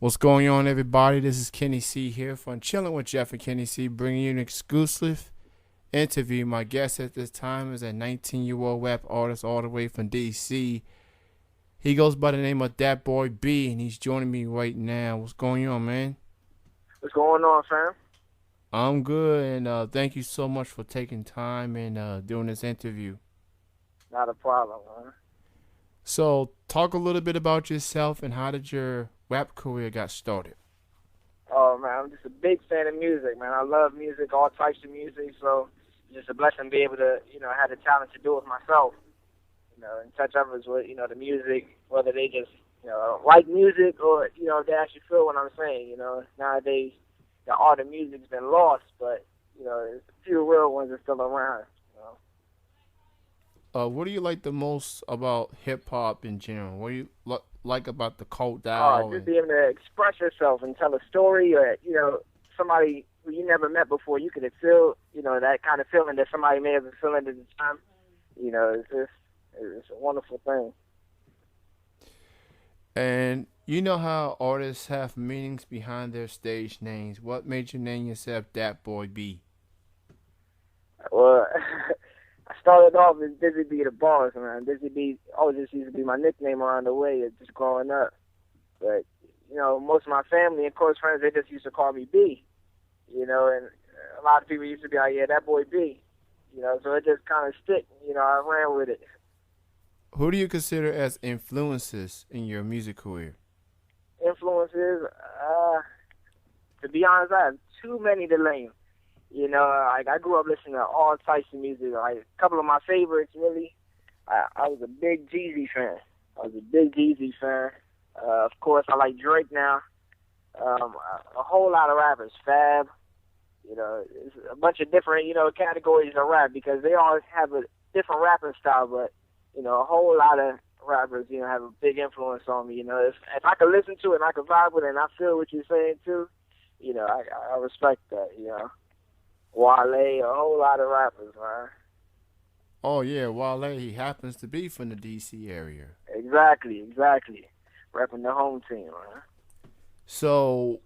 What's going on, everybody? This is Kenny C here from Chilling with Jeff and Kenny C, bringing you an exclusive interview. My guest at this time is a 19-year-old rap artist all the way from DC. He goes by the name of Dat Boy B, and he's joining me right now. What's going on, man? What's going on, fam? I'm good, and thank you so much for taking time and doing this interview. Not a problem, man. So, talk a little bit about yourself and how did your rap career got started? Oh, man, I'm just a big fan of music, man. I love music, all types of music, so it's just a blessing to be able to, have the talent to do it myself, and touch others with, the music, whether they just, like music or, they actually feel what I'm saying, Nowadays, the art of music's been lost, but, there's a few real ones are still around. What do you like the most about hip hop in general? What do you like about the cult style? Just being able to express yourself and tell a story, or somebody who you never met before. You could feel, that kind of feeling that somebody may have been feeling at the time. It's a wonderful thing. And you know how artists have meanings behind their stage names. What made you name yourself Dat Boy B? Well, I started off as Busy B the Boss, man. Busy B always just used to be my nickname around the way, just growing up. But, most of my family and close friends, they just used to call me B, and a lot of people used to be like, yeah, that boy B, so it just kind of stick, I ran with it. Who do you consider as influences in your music career? Influences, to be honest, I have too many to name. Like I grew up listening to all types of music. Like a couple of my favorites, really. I was a big Jeezy fan. Of course, I like Drake now. A whole lot of rappers, Fab. It's a bunch of different, categories of rap because they all have a different rapping style. But a whole lot of rappers, have a big influence on me. If I could listen to it and I could vibe with it and I feel what you're saying too, I respect that. Wale, a whole lot of rappers, man. Oh yeah, Wale. He happens to be from the DC area. Exactly. Repping the home team, man. So,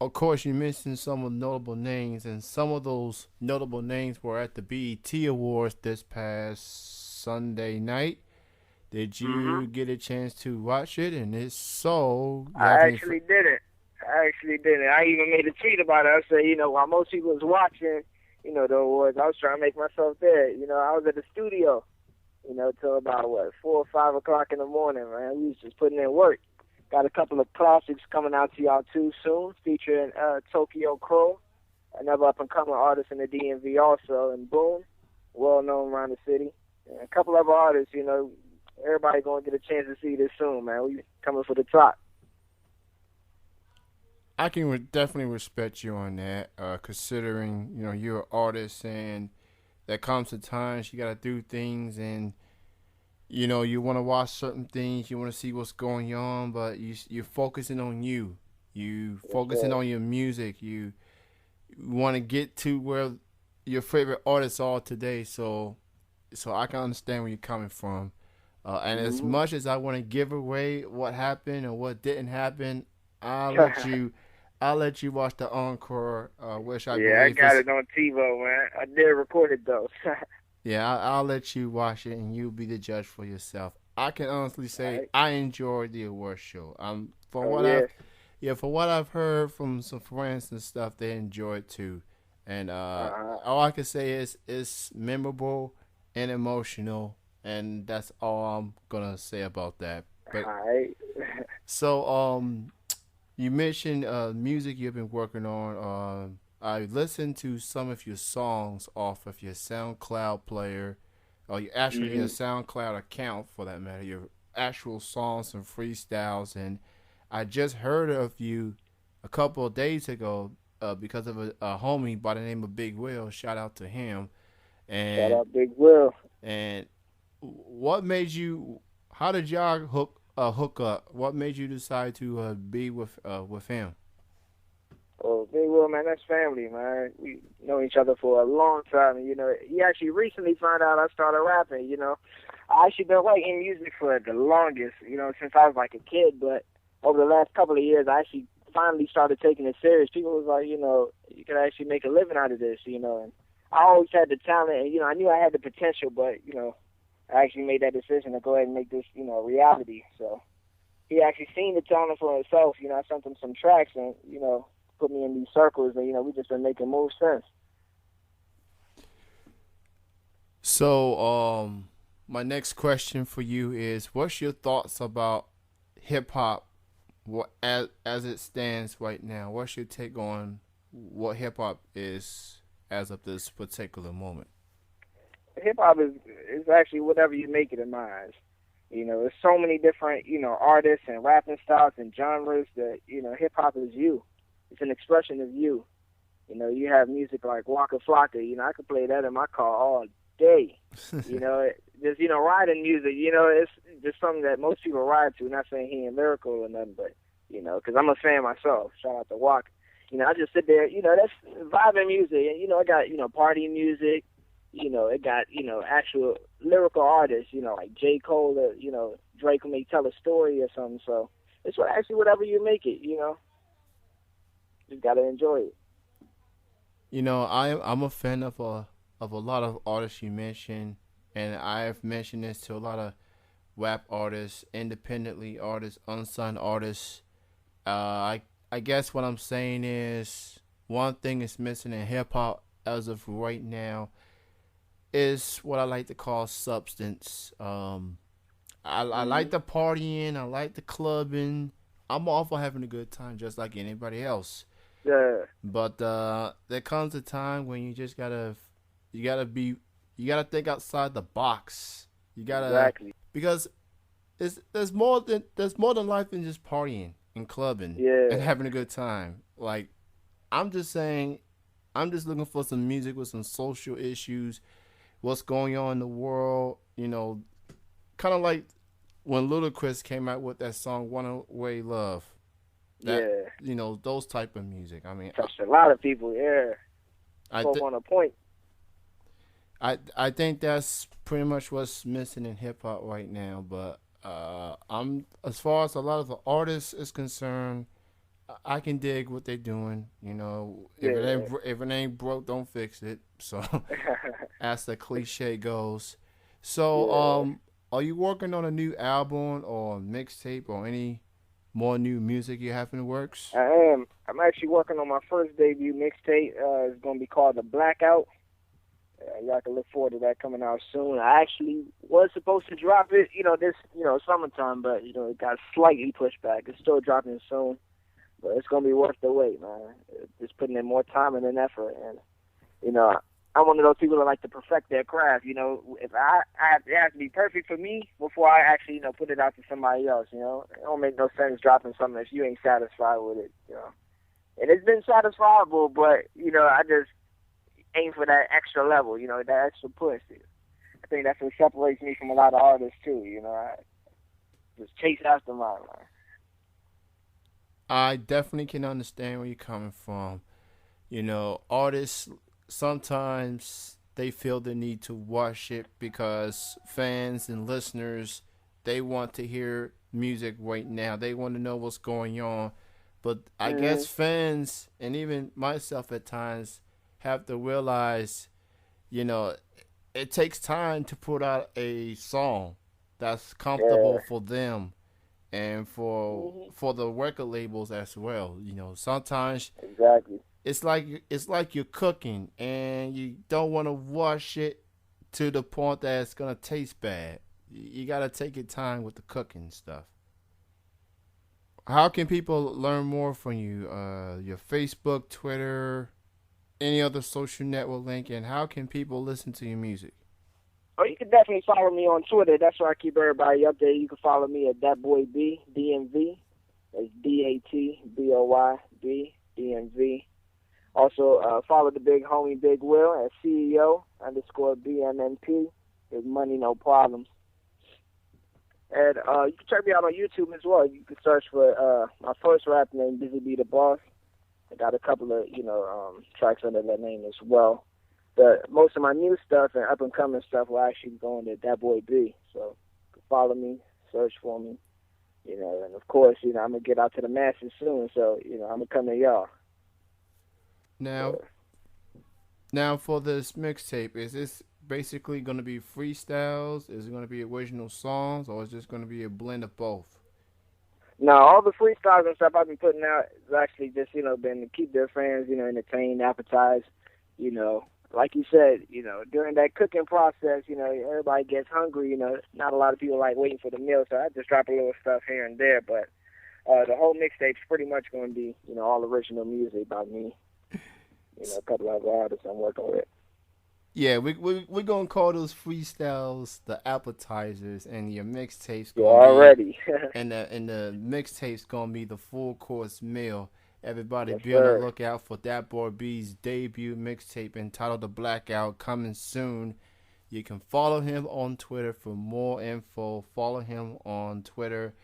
of course, you mentioned some of the notable names, and some of those notable names were at the BET Awards this past Sunday night. Did you get a chance to watch it? And if so, I actually didn't. I even made a tweet about it. I said, while most people was watching, the awards, I was trying to make myself there. I was at the studio, till about, 4 or 5 o'clock in the morning, man. We was just putting in work. Got a couple of classics coming out to y'all, too, soon, featuring Tokyo Crow, another up-and-coming artist in the DMV also, and Boone, well-known around the city. And a couple other artists, everybody going to get a chance to see this soon, man. We coming for the top. I can definitely respect you on that, considering you're an artist and there comes a times you gotta do things and you want to watch certain things, you want to see what's going on, but you're focusing on you focusing on your music, you want to get to where your favorite artists are today. So I can understand where you're coming from, and as much as I want to give away what happened or what didn't happen, I'll let you. I'll let you watch the encore, which I I believe got is. it on TiVo, man. I did record it though. Yeah, I'll let you watch it, and you'll be the judge for yourself. I can honestly say Right. I enjoyed the award show. From Oh what yeah. from what I've heard from some friends and stuff, they enjoyed too. And Uh-huh. all I can say is it's memorable and emotional, and that's all I'm gonna say about that. But All right. so you mentioned music you've been working on. I listened to some of your songs off of your SoundCloud player, or your Mhm. SoundCloud account for that matter. Your actual songs and freestyles, and I just heard of you a couple of days ago because of a homie by the name of Big Will. Shout out to him. Shout And out Big Will. and what made you? How did y'all hook up? What made you decide to be with him? Oh, Big Will, man, that's family, man. We know each other for a long time. And, he actually recently found out I started rapping. I actually been writing music for the longest, since I was like a kid. But over the last couple of years, I actually finally started taking it serious. People was like, you can actually make a living out of this, and I always had the talent, and I knew I had the potential, but I actually made that decision to go ahead and make this, reality. So he actually seen the talent for himself. I sent him some tracks, and put me in these circles, and we just been making moves since. So, my next question for you is, what's your thoughts about hip hop, as it stands right now? What's your take on what hip hop is as of this particular moment? Hip hop is actually whatever you make it in my eyes. There's so many different artists and rapping styles and genres that hip hop is you. It's an expression of you. You have music like Waka Flocka. I could play that in my car all day. Just riding music. It's just something that most people ride to. Not saying he ain't lyrical or nothing, but because I'm a fan myself. Shout out to Waka. I just sit there. That's vibing music, and I got party music. It got actual lyrical artists. Like J. Cole or Drake may tell a story or something. So it's actually whatever you make it. Just gotta enjoy it. I'm a fan of a lot of artists you mentioned, and I've mentioned this to a lot of rap artists, independently artists, unsigned artists. I guess what I'm saying is one thing is missing in hip hop as of right now is what I like to call substance. I like the partying, I like the clubbing. I'm all for having a good time, just like anybody else. Yeah. But there comes a time when you gotta think outside the box. You gotta Exactly. because there's more than life than just partying and clubbing and Yeah. having a good time. Like I'm just saying, I'm just looking for some music with some social issues, what's going on in the world. Kind of like when Ludacris came out with that song "One Way Love." That Yeah. those type of music. I mean, Touched a lot of people. Yeah. I Spoke th- on a point. I think that's pretty much what's missing in hip hop right now. But I'm as far as a lot of the artists is concerned, I can dig what they're doing. Yeah. If it ain't broke, don't fix it. So as the cliche goes. So Yeah. are you working on a new album or mixtape or any more new music you have in the works? I am. I'm actually working on my first debut mixtape. It's going to be called The Blackout. Y'all can look forward to that coming out soon. I actually was supposed to drop it, this, summertime, but, it got slightly pushed back. It's still dropping soon, but it's going to be worth the wait, man. Just putting in more time and an effort. And, I'm one of those people that like to perfect their craft. If it has to be perfect for me before I actually, put it out to somebody else, It don't make no sense dropping something if you ain't satisfied with it. And it's been satisfiable, but, I just aim for that extra level, that extra push. I think that's what separates me from a lot of artists too. I just chase after mine. I definitely can understand where you're coming from. Artists sometimes they feel the need to worship because fans and listeners they want to hear music right now. They want to know what's going on. But I guess fans and even myself at times have to realize, you know, it takes time to put out a song that's comfortable Yeah. for them and for the record labels as well. Sometimes Exactly. it's like you're cooking and you don't want to wash it to the point that it's gonna taste bad. You gotta take your time with the cooking stuff. How can people learn more from you? Your Facebook, Twitter, any other social network link, and how can people listen to your music? Oh, you can definitely follow me on Twitter. That's where I keep everybody updated. You can follow me at Dat Boy B, DMV. That's DATBOY DMV. Also, follow the big homie Big Will at CEO _ BMNP. Big money, no problems. And you can check me out on YouTube as well. You can search for my first rap name, Busy B the Boss. I got a couple of tracks under that name as well. But most of my new stuff and up and coming stuff will actually go into Dat Boy B. So follow me, search for me. You know, and of course, you know, I'm gonna get out to the masses soon, so you know, I'm gonna come to y'all. Now, So, now for this mixtape, is this basically going to be freestyles? Is it going to be original songs, or is this going to be a blend of both? no, all the freestyles and stuff I've been putting out is actually just, you know, been to keep their fans, you know, entertained, appetized, you know. Like you said, you know, during that cooking process, you know, everybody gets hungry, you know, not a lot of people like waiting for the meal, so I just drop a little stuff here and there, but the whole mixtape's pretty much going to be, you know, all original music by me, you know, a couple of other artists I'm working with. Yeah, we're gonna call those freestyles the appetizers, and your mixtape's You gonna be already. and the mixtape's gonna be the full course meal. Everybody Yes, be on the sir. lookout for Dat Boy B's debut mixtape entitled The Blackout coming soon. You can follow him on Twitter for more info. Follow him on Twitter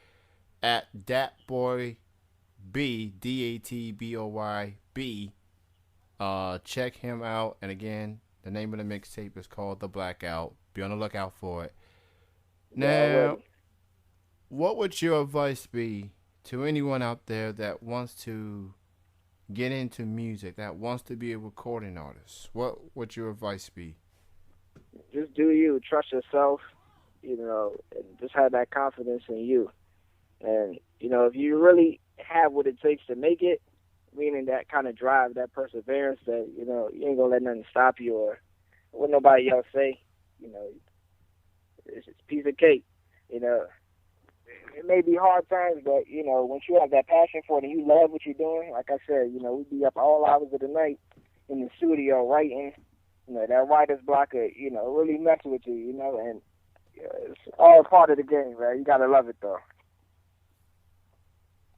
at Dat Boy B, DATBOY B. Check him out. And again, the name of the mixtape is called The Blackout. Be on the lookout for it. You Now, already. what would your advice be to anyone out there that wants to get into music, that wants to be a recording artist? What would your advice be? Just do you. Trust yourself, you know, and just have that confidence in you. And, you know, if you really have what it takes to make it, meaning that kind of drive, that perseverance, that, you know, you ain't going to let nothing stop you or what nobody else say, you know, it's just a piece of cake. You know, it may be hard times, but, you know, once you have that passion for it and you love what you're doing, like I said, you know, we'd be up all hours of the night in the studio writing. You know, that writer's block, you know, really mess with you, you know, and it's all part of the game, right? You got to love it, though.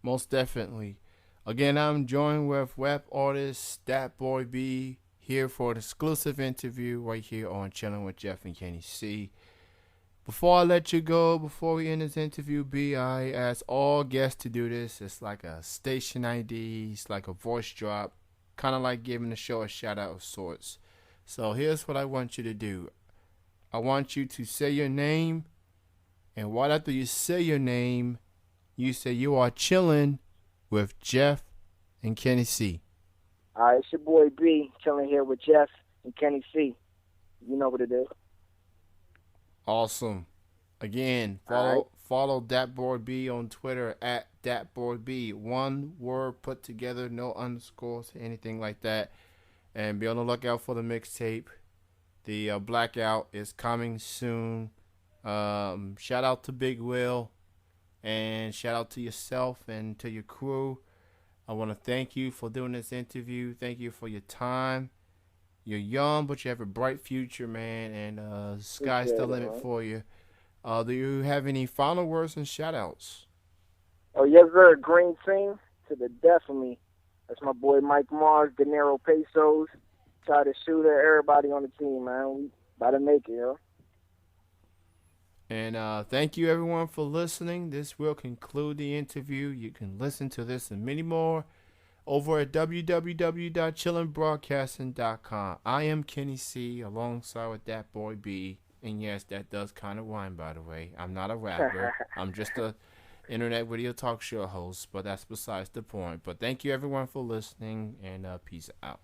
Most definitely. Again, I'm joined with rap artist Dat Boy B here for an exclusive interview right here on Chilling with Jeff and Kenny C. Before I let you go, before we end this interview, B, I ask all guests to do this. It's like a station ID, it's like a voice drop, kind of like giving the show a shout out of sorts. So here's what I want you to do. I want you to say your name, and right after you say your name, you say you are chilling with Jeff and Kenny C. All right, it's your boy B, chilling here with Jeff and Kenny C. You know what it is. Awesome. Again, All right. follow Dat Boy B on Twitter at Dat Boy B. One word put together, no underscores, anything like that. And be on the lookout for the mixtape. The Blackout is coming soon. Shout out to Big Will, and shout out to yourself and to your crew. I want to thank you for doing this interview. Thank you for your time. You're young, but you have a bright future, man, and sky's the Appreciate it, limit man. for you. Do you have any final words and shout outs? Oh, yes, sir. Green team to the death of me. That's my boy Mike Mars, Dinero Pesos, Try to Shooter, everybody on the team, man. We about to make it, yo. And thank you, everyone, for listening. This will conclude the interview. You can listen to this and many more over at www.chillingbroadcasting.com. I am Kenny C, alongside with Dat Boy B. And yes, that does kind of rhyme, by the way. I'm not a rapper. I'm just a internet radio talk show host, but that's besides the point. But thank you, everyone, for listening, and peace out.